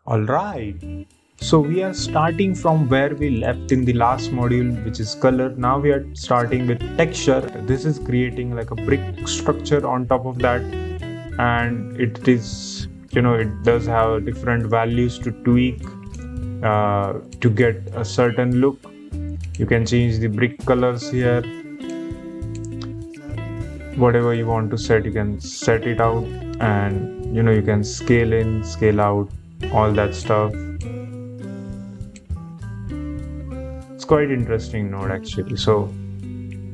Alright, so we are starting from where we left in the last module, which is color. Now we are starting with texture. This is creating like a brick structure on top of that, and it is, it does have different values to tweak to get a certain look. You can change the brick colors here. Whatever you want to set, you can set it out, and you can scale in, scale out, all that stuff. It's quite interesting node actually. So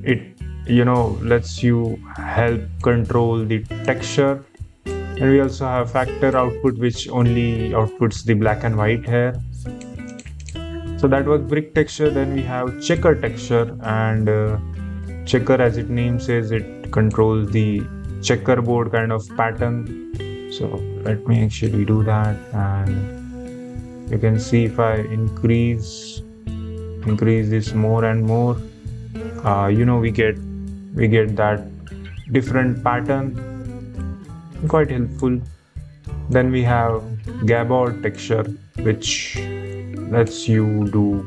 it lets you help control the texture, and we also have factor output, which only outputs the black and white hair. So that was brick texture. Then we have checker texture, and checker, as its name says, it controls the checkerboard kind of pattern. So let me actually do that, and you can see if I increase this more and more, we get that different pattern. Quite helpful. Then we have gabord texture, which lets you do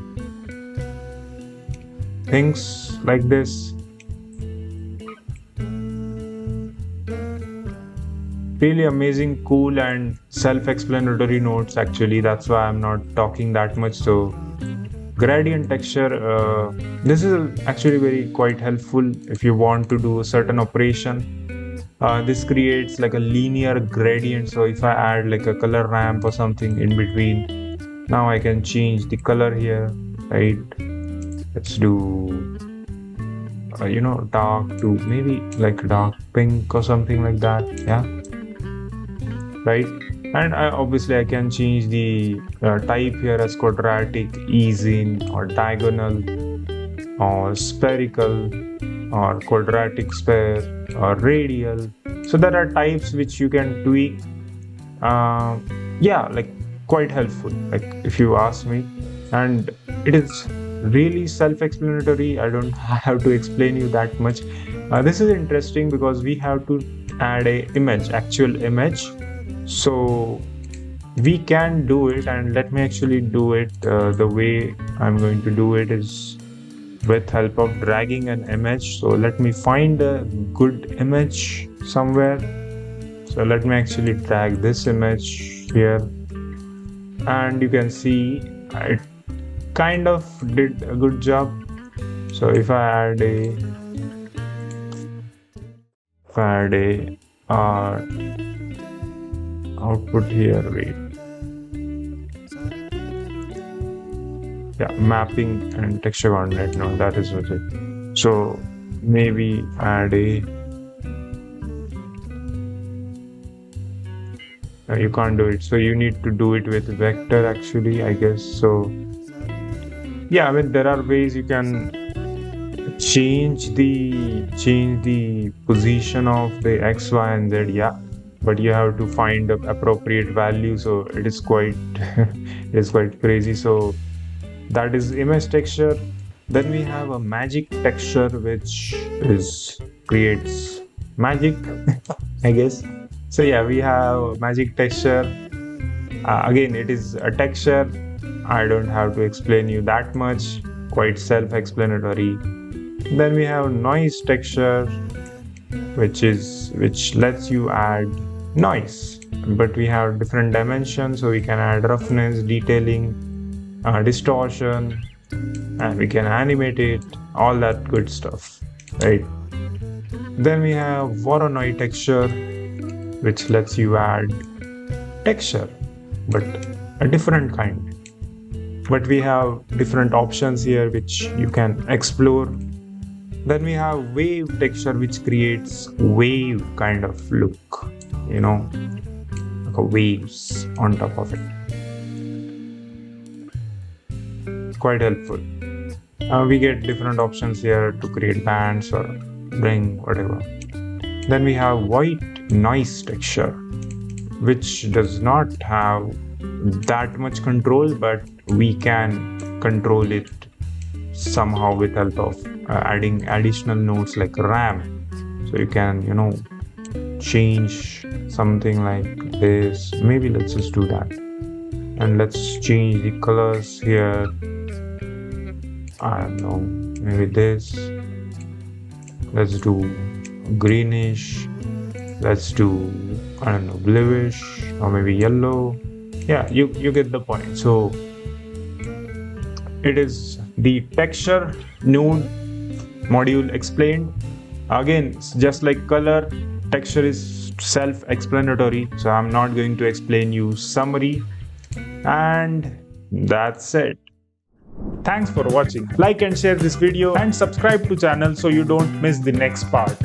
things like this. Really amazing, cool, and self-explanatory notes actually. That's why I'm not talking that much. So gradient texture, this is actually quite helpful if you want to do a certain operation. This creates like a linear gradient. So if I add like a color ramp or something in between, now I can change the color here, right? Let's do dark to maybe like dark pink or something like that. Yeah, right. And obviously I can change the type here as quadratic, ease in, or diagonal, or spherical, or quadratic sphere, or radial. So there are types which you can tweak. Like quite helpful, like if you ask me. And it is really self-explanatory. I don't have to explain you that much. This is interesting because we have to add a actual image. So we can do it, and let me actually do it. The way I'm going to do it is with help of dragging an image. So let me find a good image somewhere. So let me actually drag this image here, and you can see it kind of did a good job. So if I add a output here, wait, yeah, mapping and texture coordinate, no, that is what it. So maybe add you can't do it, so you need to do it with vector actually, I guess. So yeah, I mean, there are ways you can change the position of the x, y, and z, yeah, but you have to find the appropriate value. So it is quite crazy. So that is image texture. Then we have a magic texture, which creates magic I guess. So yeah, we have magic texture. Again, it is a texture. I don't have to explain you that much, quite self-explanatory. Then we have noise texture, which lets you add noise, but we have different dimensions. So we can add roughness, detailing, distortion, and we can animate it, all that good stuff, right? Then we have Voronoi texture, which lets you add texture, but a different kind. But we have different options here which you can explore. Then we have wave texture, which creates wave kind of look, like a waves on top of it. It's quite helpful. We get different options here to create bands or bring whatever. Then we have white noise texture, which does not have that much control, but we can control it somehow with help of adding additional nodes like RAM. So you can change something like this. Maybe let's just do that. And let's change the colors here. I don't know, maybe this. Let's do greenish. Let's do, I don't know, bluish or maybe yellow. Yeah, you get the point. So it is the texture nude module explained. Again, just like color, texture is self-explanatory. So I'm not going to explain you summary. And that's it. Thanks for watching. Like and share this video and subscribe to channel so you don't miss the next part.